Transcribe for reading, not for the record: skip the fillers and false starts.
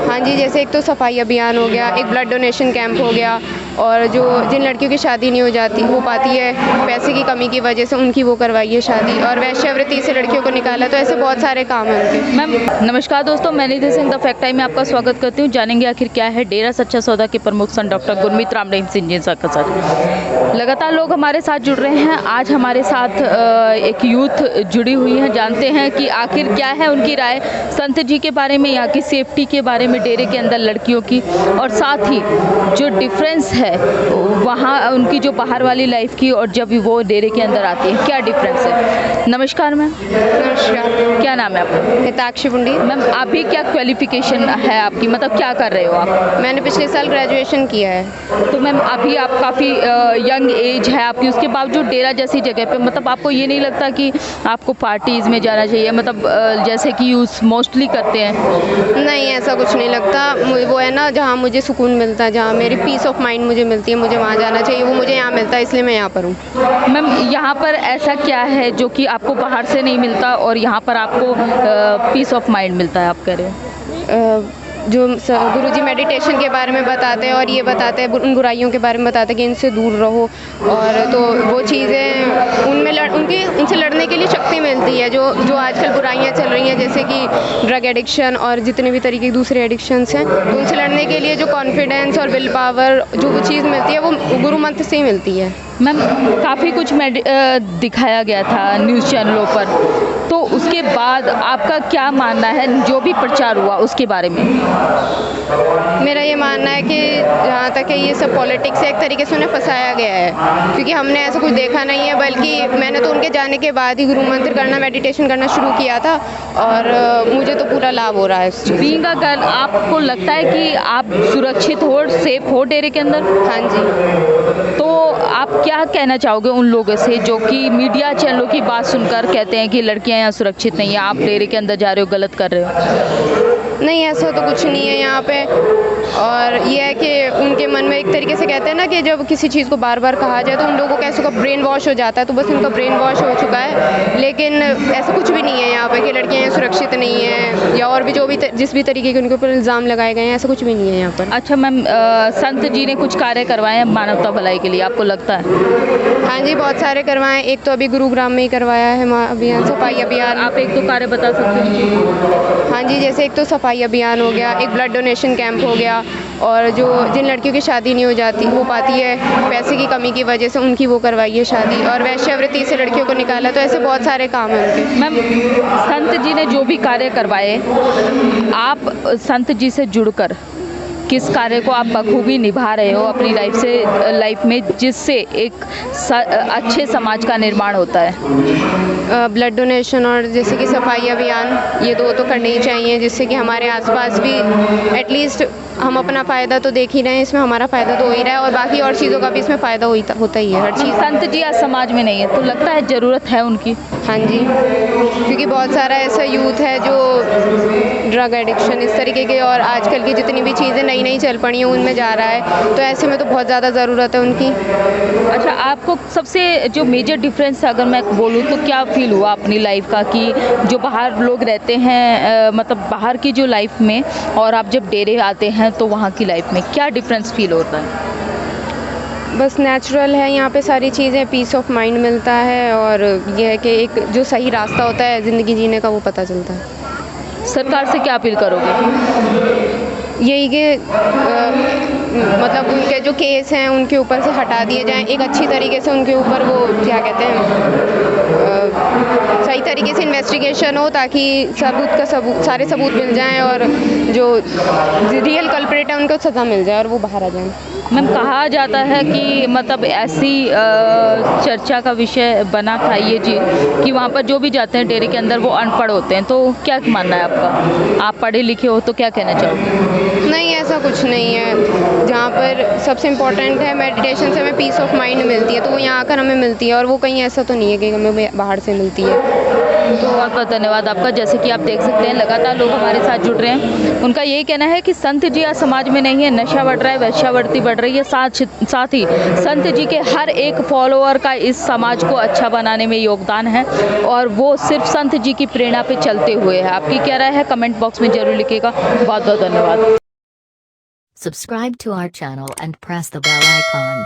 हाँ जी, जैसे एक तो सफाई अभियान हो गया, एक ब्लड डोनेशन कैंप हो गया, और जो जिन लड़कियों की शादी नहीं हो पाती है पैसे की कमी की वजह से, उनकी वो करवाई है शादी, और वैश्यावृत्ति से लड़कियों को निकाला। तो ऐसे बहुत सारे काम हैं उनके। मैम नमस्कार दोस्तों, मैं निधि सिंह द फैक्ट टाइम में आपका स्वागत करती हूँ। जानेंगे आखिर क्या है डेरा सच्चा सौदा के प्रमुख संत डॉक्टर गुरमीत राम रहीम सिंह जी का सर। लगातार लोग हमारे साथ जुड़ रहे हैं। आज हमारे साथ एक यूथ जुड़ी हुई है। जानते हैं कि आखिर क्या है उनकी राय संत जी के बारे में, यहाँ की सेफ्टी के बारे में, डेरे के अंदर लड़कियों की, और साथ ही जो डिफरेंस है वहाँ उनकी जो बाहर वाली लाइफ की और जब वो डेरे के अंदर आती है, क्या डिफरेंस है। नमस्कार मैम। नमस्कार। क्या नाम है आपका। हिताक्षी पुंडी। मैम अभी क्या क्वालिफिकेशन है आपकी, मतलब क्या कर रहे हो आप। मैंने पिछले साल ग्रेजुएशन किया है। तो मैम अभी आप काफ़ी यंग एज है आपकी, उसके बावजूद डेरा जैसी जगह पे, मतलब आपको ये नहीं लगता कि आपको पार्टीज़ में जाना चाहिए, मतलब जैसे कि यूज़ मोस्टली करते हैं। नहीं, ऐसा कुछ नहीं लगता। वो है ना, जहाँ मुझे सुकून मिलता है, जहाँ मेरी पीस ऑफ माइंड मुझे मिलती है, मुझे वहाँ जाना चाहिए। वो मुझे यहाँ मिलता है, इसलिए मैं यहाँ पर हूँ। मैम यहाँ पर ऐसा क्या है जो कि आपको बाहर से नहीं मिलता और यहाँ पर आपको पीस ऑफ माइंड मिलता है, आप कह रहे हैं। जो गुरुजी मेडिटेशन के बारे में बताते हैं, और ये बताते हैं उन बुराइयों के बारे में बताते हैं कि इनसे दूर रहो, और तो वो चीज़ें उनमें उनसे लड़ने के लिए शक्ति मिलती है। जो आजकल बुराइयां चल रही हैं, जैसे कि ड्रग एडिक्शन और जितने भी तरीके के दूसरे एडिक्शंस हैं, तो उनसे लड़ने के लिए जो कॉन्फिडेंस और विल पावर जो वो चीज़ मिलती है, वो गुरु मंत्र से ही मिलती है। मैम काफ़ी कुछ दिखाया गया था न्यूज़ चैनलों पर, तो उसके बाद आपका क्या मानना है जो भी प्रचार हुआ उसके बारे में। मेरा ये मानना है कि जहाँ तक है ये सब पॉलिटिक्स से एक तरीके से उन्हें फंसाया गया है, क्योंकि हमने ऐसा कुछ देखा नहीं है। बल्कि मैंने तो उनके जाने के बाद ही गुरु मंत्र करना, मेडिटेशन करना शुरू किया था, और मुझे तो पूरा लाभ हो रहा है इस चीज़। बीइंग अ गर्ल, आपको लगता है कि आप सुरक्षित हो, सेफ हो डेरे के अंदर। हाँ जी। तो आप क्या कहना चाहोगे उन लोगों से जो कि मीडिया चैनलों की बात सुनकर कहते हैं कि लड़कियां यहाँ सुरक्षित नहीं है, आप डेरे के अंदर जा रहे हो, गलत कर रहे हो। नहीं, ऐसा तो कुछ नहीं है यहाँ पे। और ये है कि उनके मन में एक तरीके से कहते हैं ना कि जब किसी चीज़ को बार बार कहा जाए तो उन लोगों का ऐसा ब्रेन वॉश हो जाता है, तो बस उनका ब्रेन वॉश हो चुका है। लेकिन ऐसा कुछ भी नहीं है यहाँ पे कि लड़कियाँ सुरक्षित नहीं हैं, या और भी जो भी जिस भी तरीके के उनके ऊपर इल्ज़ाम लगाए गए हैं, ऐसा कुछ भी नहीं है यहाँ पर। अच्छा मैम, संत जी ने कुछ कार्य करवाए हैं मानवता भलाई के लिए, आपको लगता है। हाँ जी, बहुत सारे करवाएं। एक तो अभी गुरुग्राम में ही करवाया है अभियान, सफाई अभियान। आप एक दो कार्य बता सकते हैं। हाँ जी, जैसे एक तो सफाई अभियान हो गया, एक ब्लड डोनेशन कैंप हो गया, और जो जिन लड़कियों की शादी नहीं हो पाती है पैसे की कमी की वजह से, उनकी वो करवाई है शादी, और वैश्यावृत्ति से लड़कियों को निकाला। तो ऐसे बहुत सारे काम हैं उनके। मैम संत जी ने जो भी कार्य करवाए, आप संत जी से जुड़कर किस कार्य को आप बखूबी निभा रहे हो अपनी लाइफ में, जिससे एक अच्छे समाज का निर्माण होता है। ब्लड डोनेशन और जैसे कि सफाई अभियान, ये दो तो करने ही चाहिए, जिससे कि हमारे आसपास भी एटलीस्ट हम अपना फ़ायदा तो देख ही रहे हैं, इसमें हमारा फ़ायदा तो हो ही रहा है, और बाकी और चीज़ों का भी इसमें फ़ायदा होता ही है, हर चीज़। संत जी आज समाज में नहीं है, तो लगता है ज़रूरत है उनकी। हाँ जी, क्योंकि बहुत सारा ऐसा यूथ है जो ड्रग एडिक्शन इस तरीके के और आजकल की जितनी भी चीज़ें नई नई चल पड़ी हैं उनमें जा रहा है, तो ऐसे में तो बहुत ज़्यादा ज़रूरत है उनकी। अच्छा, आपको सबसे जो मेजर डिफरेंस अगर मैं बोलूँ तो क्या फील हुआ अपनी लाइफ का, कि जो बाहर लोग रहते हैं, मतलब बाहर की जो लाइफ में, और आप जब डेरे आते हैं तो वहाँ की लाइफ में क्या डिफरेंस फील होता है। बस नेचुरल है यहाँ पे सारी चीज़ें, पीस ऑफ माइंड मिलता है, और यह है कि एक जो सही रास्ता होता है ज़िंदगी जीने का, वो पता चलता है। सरकार से क्या अपील करोगे। यही कि मतलब उनके जो केस हैं उनके ऊपर से हटा दिए जाएं, एक अच्छी तरीके से उनके ऊपर वो क्या कहते हैं, सही तरीके से इन्वेस्टिगेशन हो, ताकि सारे सबूत मिल जाएं, और जो रियल कल्प्रेट है उनको सज़ा मिल जाए और वो बाहर आ जाएं। मैम कहा जाता है कि मतलब ऐसी चर्चा का विषय बना था ये जी, कि वहाँ पर जो भी जाते हैं डेरे के अंदर वो अनपढ़ होते हैं, तो क्या मानना है आपका। आप पढ़े लिखे हो तो क्या कहना चाहोगे। नहीं, ऐसा कुछ नहीं है। जहाँ पर सबसे इम्पोर्टेंट है मेडिटेशन से हमें पीस ऑफ माइंड मिलती है, तो वो यहाँ आकर हमें मिलती है, और वो कहीं ऐसा तो नहीं है कि हमें बाहर से मिलती है। तो बहुत बहुत धन्यवाद आपका। जैसे कि आप देख सकते हैं लगातार लोग हमारे साथ जुड़ रहे हैं। उनका यही कहना है कि संत जी आज समाज में नहीं है, नशा बढ़ रहा है, वेश्यावृत्ति बढ़ रही है, साथ ही संत जी के हर एक फॉलोअर का इस समाज को अच्छा बनाने में योगदान है और वो सिर्फ संत जी की प्रेरणा पे चलते हुए है। आपकी क्या राय है कमेंट बॉक्स में जरूर लिखिएगा। बहुत बहुत धन्यवाद। Subscribe to our channel and press the bell icon.